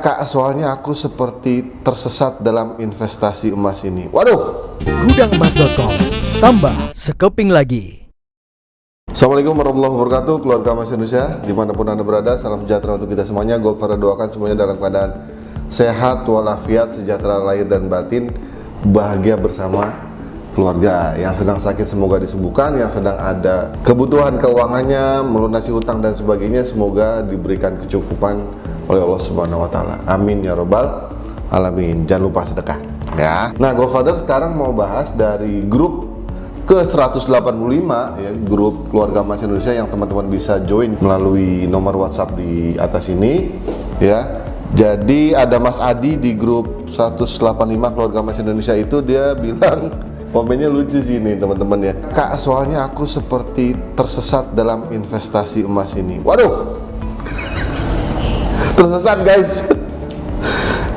Kakak, soalnya aku seperti tersesat dalam investasi emas ini. Waduh. Gudangemas.com, tambah sekeping lagi. Assalamualaikum warahmatullahi wabarakatuh, keluarga Emas Indonesia dimanapun Anda berada. Salam sejahtera untuk kita semuanya. Goldfather doakan semuanya dalam keadaan sehat walafiat, sejahtera lahir dan batin, bahagia bersama keluarga. Yang sedang sakit semoga disembuhkan, yang sedang ada kebutuhan keuangannya, melunasi utang dan sebagainya, semoga diberikan kecukupan oleh Allah Subhanahu wa taala. Amin ya robbal alamin. Jangan lupa sedekah ya. Nah, Goldfather sekarang mau bahas dari grup ke 185 ya, grup keluarga Emas Indonesia yang teman-teman bisa join melalui nomor WhatsApp di atas ini ya. Jadi ada Mas Adi di grup 185 keluarga Emas Indonesia itu, dia bilang komennya lucu sih ini teman-teman ya. Kak, soalnya aku seperti tersesat dalam investasi emas ini. Waduh. Tersesat guys.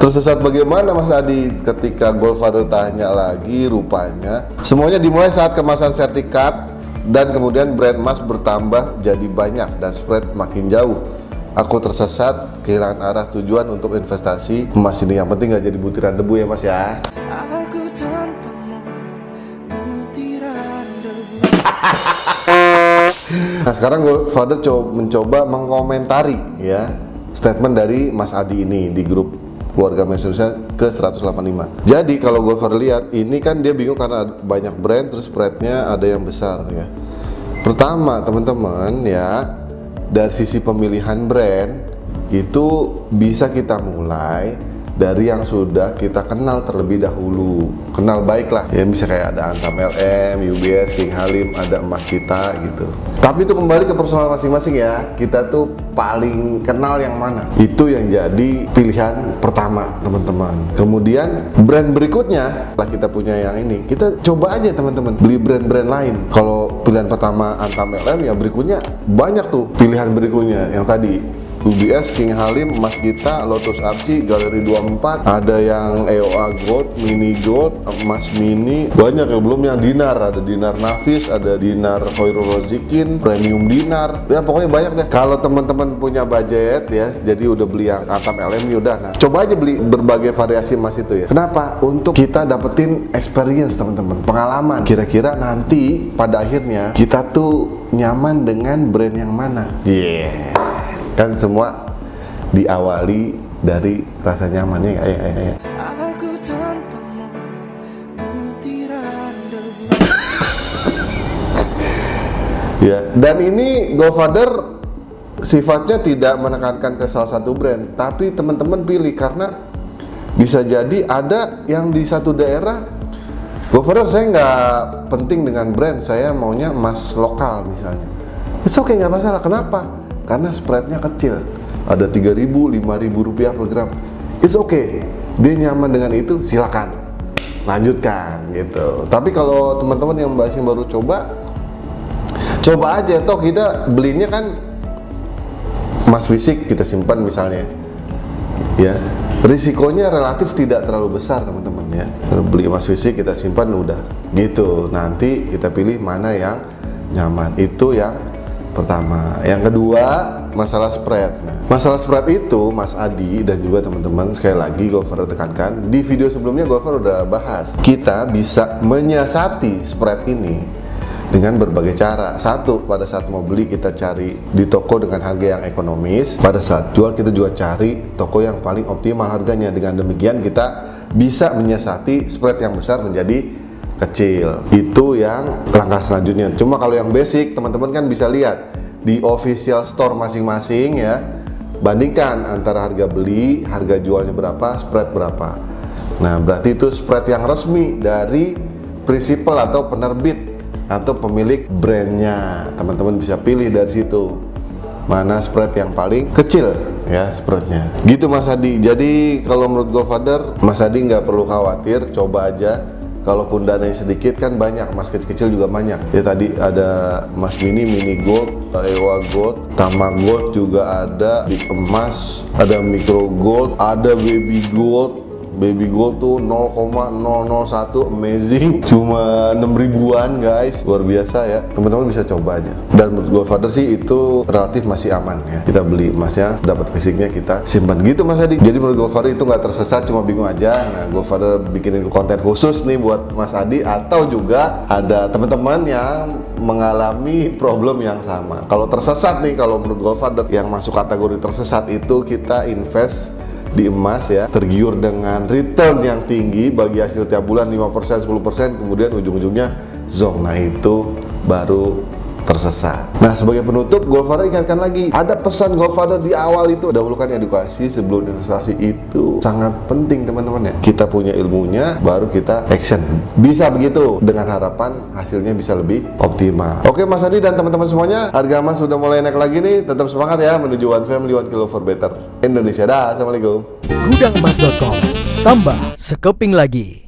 Tersesat bagaimana Mas Adi? Ketika Goldfather tanya lagi, rupanya semuanya dimulai saat kemasan sertifikat dan kemudian brand emas bertambah jadi banyak dan spread makin jauh. Aku tersesat, kehilangan arah tujuan untuk investasi emas ini. Yang penting gak jadi butiran debu ya Mas ya. Aku tanpamu, butiran debu. Nah, sekarang Goldfather mencoba mengkomentari ya statement dari Mas Adi ini di grup keluarga Emas Indonesia ke 185. Jadi kalau Goldfather lihat ini kan dia bingung karena banyak brand terus spreadnya ada yang besar ya. Pertama teman-teman ya, dari sisi pemilihan brand itu bisa kita mulai dari yang sudah kita kenal terlebih dahulu, kenal baik lah ya, bisa kayak ada Antam LM, UBS, King Halim, ada emas kita gitu. Tapi itu kembali ke personal masing-masing ya, kita tuh paling kenal yang mana, itu yang jadi pilihan pertama teman-teman. Kemudian brand berikutnya, lah kita punya yang ini, kita coba aja teman-teman beli brand-brand lain. Kalau pilihan pertama Antam LM, ya berikutnya banyak tuh pilihan berikutnya yang tadi UBS, King Halim, emas kita, Lotus Arci, Galeri 24, ada yang EOA Gold, Mini Gold, emas mini, banyak yang belum, yang dinar, ada dinar Nafis, ada dinar Khairul Rozikin, premium dinar, ya pokoknya banyak deh. Kalau teman-teman punya budget ya, jadi udah beli yang Antam LM ini udah, nah coba aja beli berbagai variasi emas itu ya. Kenapa? Untuk kita dapetin experience teman-teman, pengalaman. Kira-kira nanti pada akhirnya kita tuh nyaman dengan brand yang mana. Yeah. Kan semua diawali dari rasa nyamannya ya. Aku tanpamu, butiran debu. Ya, dan ini Goldfather sifatnya tidak menekankan ke salah satu brand, tapi teman-teman pilih karena bisa jadi ada yang di satu daerah Goldfather saya nggak penting dengan brand, saya maunya emas lokal misalnya. It's okay, nggak masalah. Kenapa? Karena spreadnya kecil, ada 3.000, 5.000 rupiah per gram. It's okay, dia nyaman dengan itu, silakan lanjutkan gitu. Tapi kalau teman-teman yang baru coba aja, toh kita belinya kan emas fisik kita simpan misalnya ya, risikonya relatif tidak terlalu besar teman-teman ya. Beli emas fisik kita simpan udah gitu, nanti kita pilih mana yang nyaman. Itu yang pertama. Yang kedua, masalah spread. Nah, masalah spread itu Mas Adi dan juga teman-teman, sekali lagi Goldfather tekankan, di video sebelumnya Goldfather udah bahas, kita bisa menyiasati spread ini dengan berbagai cara. Satu, pada saat mau beli kita cari di toko dengan harga yang ekonomis. Pada saat jual kita juga cari toko yang paling optimal harganya. Dengan demikian kita bisa menyiasati spread yang besar menjadi kecil. Itu yang langkah selanjutnya. Cuma kalau yang basic teman-teman kan bisa lihat di official store masing-masing ya, bandingkan antara harga beli, harga jualnya berapa, spread berapa. Nah berarti itu spread yang resmi dari prinsipal atau penerbit atau pemilik brandnya. Teman-teman bisa pilih dari situ mana spread yang paling kecil ya spreadnya gitu Mas Adi. Jadi kalau menurut Goldfather, Mas Adi nggak perlu khawatir, coba aja. Kalaupun dananya sedikit kan banyak, emas kecil-kecil juga banyak ya. Tadi ada emas mini, mini gold, EOA gold, Tama gold juga ada, big emas, ada micro gold, ada baby gold Baby gold tuh 0,001 amazing, cuma 6 ribuan guys, luar biasa ya. Teman-teman bisa coba aja. Dan menurut Goldfather sih itu relatif masih aman ya. Kita beli emasnya, dapat fisiknya, kita simpan gitu Mas Adi. Jadi menurut Goldfather itu nggak tersesat, cuma bingung aja. Nah, Goldfather bikinin konten khusus nih buat Mas Adi, atau juga ada teman-teman yang mengalami problem yang sama. Kalau tersesat nih, kalau menurut Goldfather yang masuk kategori tersesat itu kita invest di emas ya, tergiur dengan return yang tinggi bagi hasil tiap bulan 5%, 10%, kemudian ujung-ujungnya zonk. Nah itu baru tersesat. Nah sebagai penutup, Goldfather ingatkan lagi, ada pesan Goldfather di awal itu, dahulukan edukasi sebelum investasi. Itu sangat penting teman-teman ya. Kita punya ilmunya, baru kita action. Bisa begitu, dengan harapan hasilnya bisa lebih optimal. Oke Mas Adi dan teman-teman semuanya, harga emas sudah mulai naik lagi nih. Tetap semangat ya menuju One Family, One Kilo for Better Indonesia. Dah, assalamualaikum. Gudangemas.com, tambah sekeping lagi.